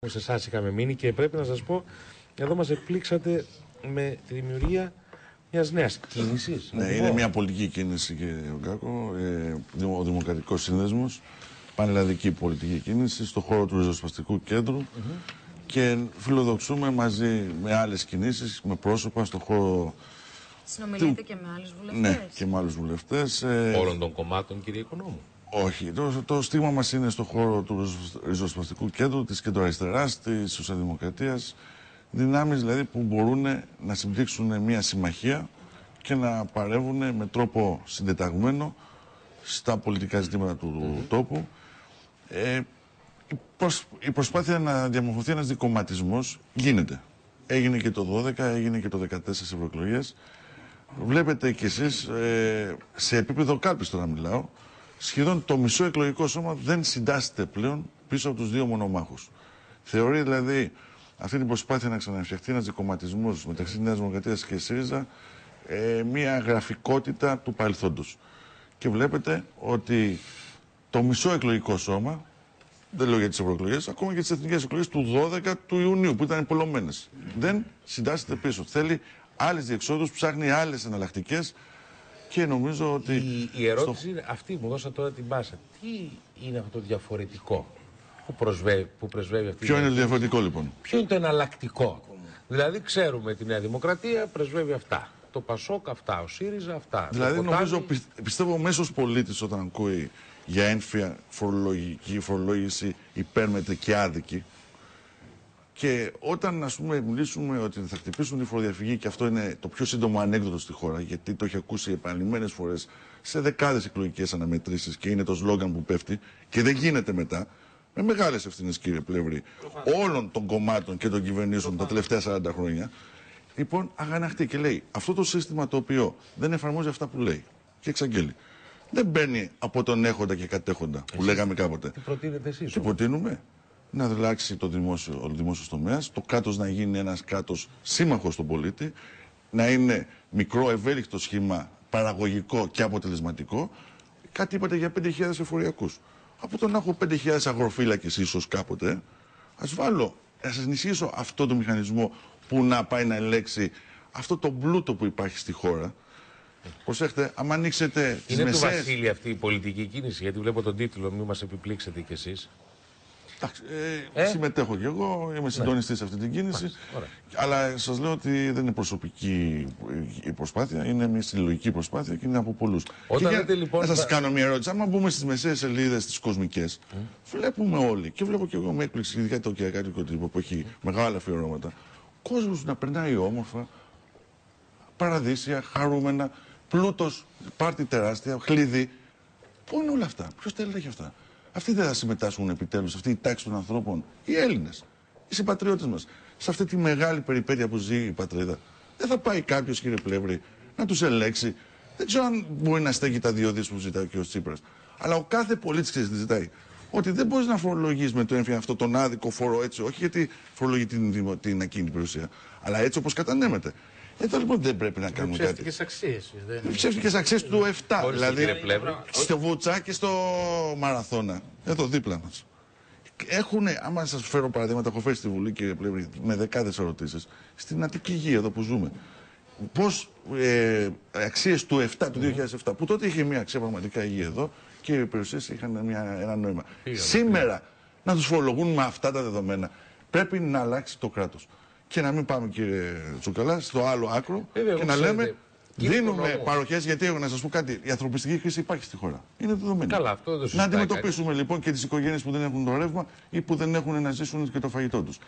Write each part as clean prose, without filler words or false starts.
Σε εσάς είχαμε μείνει και πρέπει να σας πω, εδώ μας εκπλήξατε με τη δημιουργία μιας νέας κίνησης. Ναι, είναι μια πολιτική κίνηση, κύριε Γκάκο, ο Δημοκρατικός Σύνδεσμος, πανελλαδική πολιτική κίνηση στον χώρο του ριζοσπαστικού κέντρου και φιλοδοξούμε μαζί με άλλες κινήσεις, με πρόσωπα στον χώρο. Συνομιλείτε και με άλλους βουλευτές. Ναι, και με άλλους βουλευτές. Όλων των κομμάτων, κύριε Οικονόμου. Όχι. Το στίγμα μας είναι στον χώρο του ριζοσπαστικού κέντρου, της κεντροαριστεράς, της σοσιαλδημοκρατίας. Δυνάμεις δηλαδή που μπορούν να συμπτύξουν μια συμμαχία και να παρεύουν με τρόπο συντεταγμένο στα πολιτικά ζητήματα του τόπου. Η προσπάθεια να διαμορφωθεί ένας δικομματισμός γίνεται. Έγινε και το 12, έγινε και το 14 ευρωεκλογές. Βλέπετε κι εσείς, σε επίπεδο κάλπης τώρα μιλάω, σχεδόν το μισό εκλογικό σώμα δεν συντάσσεται πλέον πίσω από τους δύο μονομάχους. Θεωρεί δηλαδή αυτή την προσπάθεια να ξαναφτιαχτεί ένας δικομματισμός μεταξύ Νέας Δημοκρατίας και ΣΥΡΙΖΑ μια γραφικότητα του παρελθόντος. Και βλέπετε ότι το μισό εκλογικό σώμα, δεν λέω για τις ευρωεκλογές, ακόμα και τις εθνικές εκλογές του 12 του Ιουνίου που ήταν πολλωμένες, δεν συντάσσεται πίσω. Θέλει άλλες διεξόδους, ψάχνει άλλες εναλλακτικές και νομίζω ότι. Η ερώτηση είναι αυτή, μου δώσατε τώρα την μπάσα. Τι είναι αυτό το διαφορετικό που πρεσβεύει αυτή? Ποιο είναι το διαφορετικό λοιπόν? Ποιο είναι το εναλλακτικό? Δηλαδή ξέρουμε τη Νέα Δημοκρατία πρεσβεύει αυτά. Το Πασόκ αυτά, ο ΣΥΡΙΖΑ αυτά. Δηλαδή νομίζω, πιστεύω ο μέσος πολίτης όταν ακούει για έμφυα φορολόγηση υπέρμετρη και άδικη, και όταν ας πούμε μιλήσουμε ότι θα χτυπήσουν τη φοροδιαφυγή, και αυτό είναι το πιο σύντομο ανέκδοτο στη χώρα, γιατί το έχει ακούσει επανειλημμένες φορές σε δεκάδες εκλογικές αναμετρήσεις και είναι το σλόγγαν που πέφτει και δεν γίνεται μετά, με μεγάλες ευθύνες, κύριε Πλεύρη, όλων των κομμάτων και των κυβερνήσεων τα τελευταία 40 χρόνια. Λοιπόν, αγαναχτεί και λέει αυτό το σύστημα το οποίο δεν εφαρμόζει αυτά που λέει και εξαγγέλει. Δεν παίρνει από τον έχοντα και κατέχοντα που λέγαμε κάποτε. Τι προτείνετε εσείς? Τι προτείνουμε? Να αλλάξει ο δημόσιος τομέας, το κράτος να γίνει ένας κράτος σύμμαχος στον πολίτη, να είναι μικρό, ευέλικτο σχήμα, παραγωγικό και αποτελεσματικό. Κάτι είπατε για 5.000 εφοριακούς. Από το να έχω 5.000 αγροφύλακες ίσως κάποτε, ας βάλω, να σας ενισχύσω αυτό το μηχανισμό που να πάει να ελέγξει αυτό το πλούτο που υπάρχει στη χώρα. Προσέχτε, άμα ανοίξετε τις είναι μεσαίες. του Βασίλη αυτή η πολιτική κίνηση, γιατί βλέπω τον τίτλο, μην μας επιπλήξετε κι εσείς. Εντάξει, συμμετέχω κι εγώ, είμαι συντονιστής σε αυτή την κίνηση. Αλλά σας λέω ότι δεν είναι προσωπική η προσπάθεια, είναι μια συλλογική προσπάθεια και είναι από πολλούς. Λοιπόν, να σας κάνω μια ερώτηση. Άμα μπούμε στις μεσαίες σελίδες τις κοσμικές, βλέπουμε όλοι, και βλέπω κι εγώ με έκπληξη, ειδικά το κυριακάτικο τύπο που έχει μεγάλα αφιερώματα, κόσμος να περνάει όμορφα, παραδείσια, χαρούμενα, πλούτος, πάρτι τεράστια, χλίδι. Πού είναι όλα αυτά, ποιος τα έλεγε αυτά? Αυτοί δεν θα συμμετάσχουν επιτέλους, αυτή η τάξη των ανθρώπων, οι Έλληνες, οι συμπατριώτες μας, σε αυτή τη μεγάλη περιπέτεια που ζει η πατρίδα? Δεν θα πάει κάποιος, κύριε Πλεύρη, να τους ελέξει? Δεν ξέρω αν μπορεί να στέκει τα 2 δις που ζητάει και ο Τσίπρας. Αλλά ο κάθε πολίτης ξέρει τι ζητάει. Ότι δεν μπορείς να φορολογείς με το έμφυα αυτό τον άδικο φόρο έτσι, όχι γιατί φορολογεί την ακίνητη περιουσία, αλλά έτσι όπως κατανέμεται. Εδώ λοιπόν δεν πρέπει να κάνουμε κάτι. Ψεύτικες αξίες. Ψεύτικες αξίες του 7. Δηλαδή στο Βουτσά και στο Μαραθώνα. Εδώ δίπλα μας. Έχουνε, άμα σας φέρω παραδείγματα, έχω φέρει στη Βουλή, κύριε Πλεύρη, με δεκάδες ερωτήσεις, στην Αττική Γη εδώ που ζούμε. Πώς αξίες του 7, του 2007, που τότε είχε μια αξία πραγματικά η γη εδώ και οι περιουσίες είχαν ένα νόημα. Σήμερα να τους φορολογούν με αυτά τα δεδομένα, πρέπει να αλλάξει το κράτος. Και να μην πάμε, κύριε Τσουκαλά, στο άλλο άκρο και να λέμε δίνουμε παροχές, γιατί να σας πω κάτι, η ανθρωπιστική κρίση υπάρχει στη χώρα. Είναι δεδομένη. Καλά, αυτό δεν να αντιμετωπίσουμε λοιπόν και τις οικογένειες που δεν έχουν το ρεύμα ή που δεν έχουν να ζήσουν και το φαγητό τους.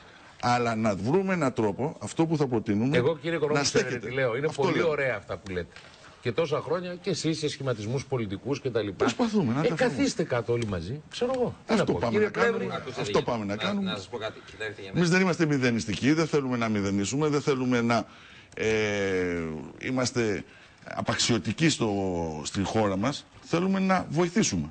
Αλλά να βρούμε έναν τρόπο, αυτό που θα προτείνουμε. Εγώ, κύριε Οικονόμου, να στέκεται. Τι λέω, είναι αυτό πολύ λέω. Ωραία αυτά που λέτε. Και τόσα χρόνια και εσείς σε σχηματισμούς πολιτικούς κτλ. Προσπαθούμε να τα καθίστε κάτω όλοι μαζί. Ξέρω εγώ. Αυτό πάμε να κάνουμε. Αυτό πάμε να κάνουμε. Να σας πω κάτι. Εμείς δεν είμαστε μηδενιστικοί, δεν θέλουμε να μηδενίσουμε, δεν θέλουμε να είμαστε απαξιωτικοί στη χώρα μας. Θέλουμε να βοηθήσουμε.